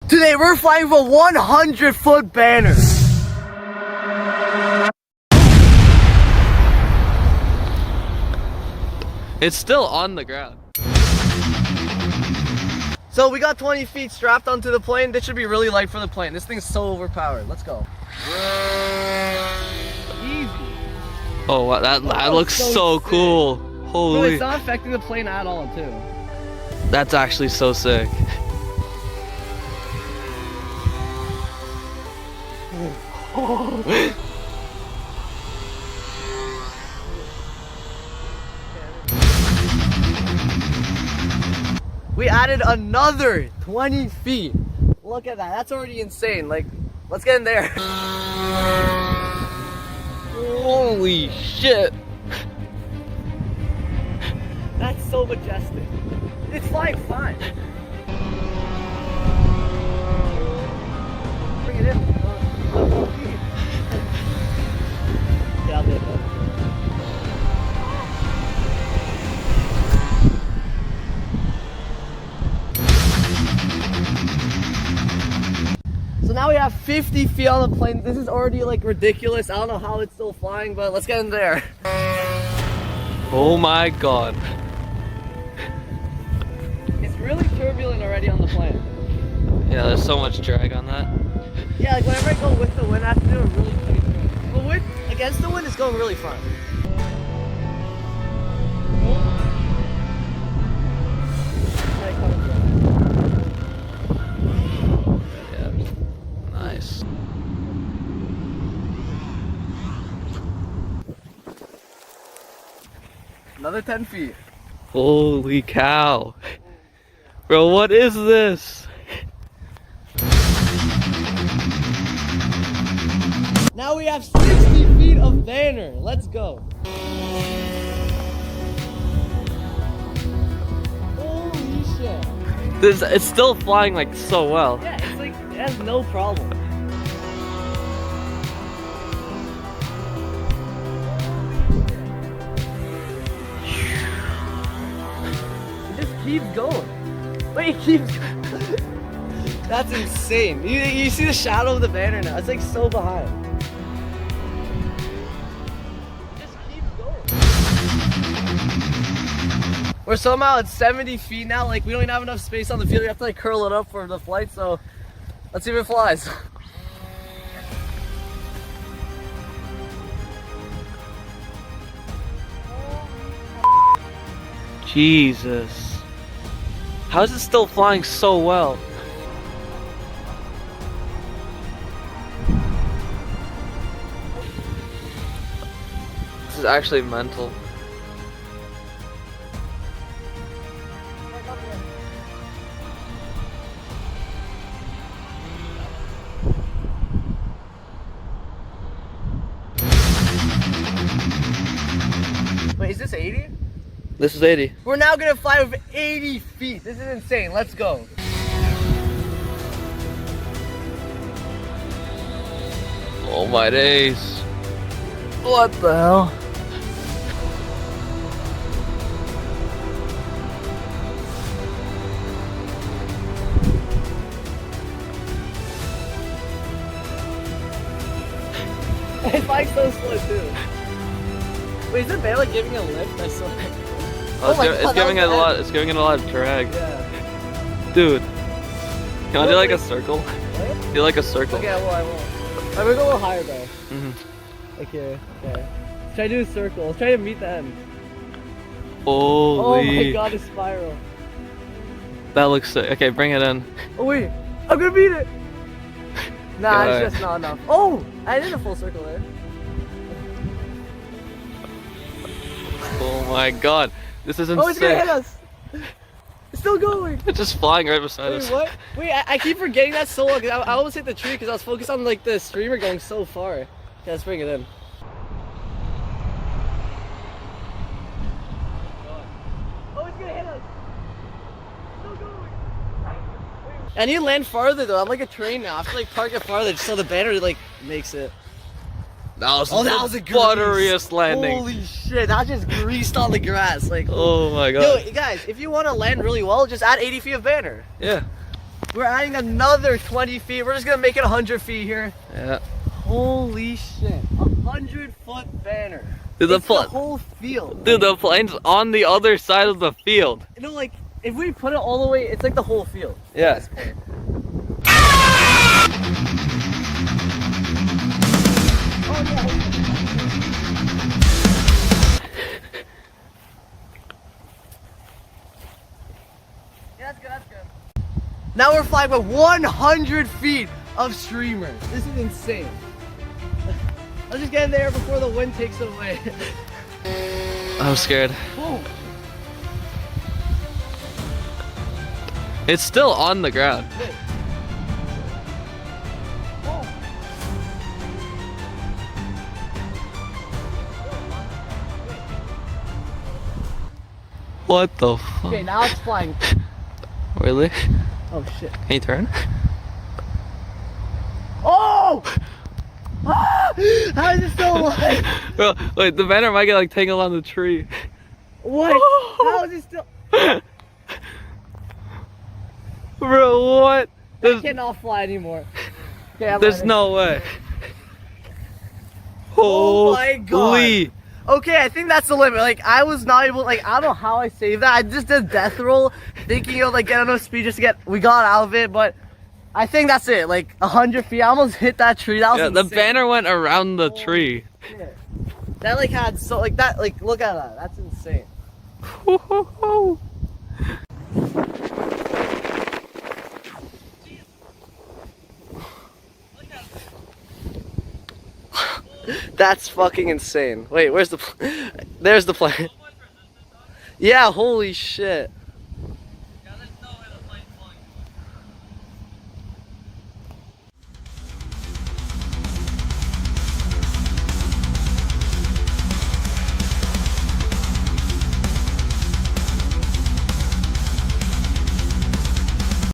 Today we're flying with a 100-foot banner. It's still on the ground. So we got 20 feet strapped onto the plane. This should be really light for the plane. This thing's so overpowered. Let's go. Easy. Oh, wow, that looks so cool. Holy. Bro, it's not affecting the plane at all, too. That's actually so sick. We added another 20 feet. Look at that. That's already insane. Like, let's get in there. Holy shit. That's so majestic. It's flying fine. Bring it in. Yeah, I'll do it. So now we have 50 feet on the plane. This is already like ridiculous. I don't know how it's still flying, but let's get in there. Oh my god. It's really turbulent already on the plane. Yeah, there's so much drag on that. Yeah, like whenever I go with the wind, I have to do a really tight turn. But with against the wind, it's going really fun. Yeah. Nice. Another 10 feet. Holy cow. Bro, what is this? Now we have 60 feet of banner. Let's go. Holy shit. It's still flying like so well. Yeah, it's like, it has no problem. It just keeps going. Wait, it keeps going. That's insane. You see the shadow of the banner now. It's like so behind. It just keeps going. We're somehow at 70 feet now. Like, we don't even have enough space on the field. We have to like curl it up for the flight. So let's see if it flies. Jesus. How is it still flying so well? This is actually mental. Wait, is this 80? This is 80. We're now gonna fly with 80 feet. This is insane. Let's go. Oh my days. What the hell? It's flying so slow too. Wait, is the banner like giving it a lift? I saw it. Oh, it's giving it a lot. It's giving it a lot of drag. Yeah. Dude, can I do like a circle? What? Do like a circle. Okay, well, I will. I'm gonna go a little higher though. Mm-hmm. Okay. Let's try to do a circle. Let's try to meet the end. Holy. Oh my god, a spiral. That looks sick. Okay, bring it in. Oh wait, I'm gonna beat it. Nah, Go it's ahead. just not enough. Oh, I did a full circle there. Oh my god. This is insane. Oh, it's gonna hit us. It's still going. It's just flying right beside Wait, us. what? Wait, I keep forgetting that so long. I almost hit the tree because I was focused on like the streamer going so far. Okay, let's bring it in. Oh, it's gonna hit us. Still going. I need to land farther though. I'm like a train now. I have to like park it farther just so the banner like makes it. That was that was a butteriest landing. Holy shit, that just greased on the grass. Like, Oh my god. yo, guys, if you want to land really well, just add 80 feet of banner. Yeah. We're adding another 20 feet. We're just gonna make it 100 feet here. Yeah. Holy shit. 100-foot banner. Dude, It's the whole field. Dude, the plane's on the other side of the field. You know, like, if we put it all the way, it's like the whole field. Yeah. Oh, yeah. Yeah, that's good, that's good. Now we're flying with 100 feet of streamers. This is insane. Let's just get in there before the wind takes it away. I'm scared. Boom. It's still on the ground. Wait. Oh. What the fuck? Okay, now it's flying. Really? Oh shit. Can you turn? Oh! Ah! How is it still alive? Bro, wait, the banner might get like tangled on the tree. What? How is it still? Bro, what? I cannot fly anymore. Okay, There's no way. Oh my god. Holy. Okay, I think that's the limit. Like, I was not able, like, I don't know how I saved that. I just did death roll, thinking it would, like, get enough speed just to get, we got out of it, but I think that's it. Like, 100 feet. I almost hit that tree. That was Yeah, the insane. banner went around the tree. Shit. That, like, had so, like, that, like, look at that. That's insane. That's fucking insane. Wait, where's the there's the plane. Yeah, holy shit.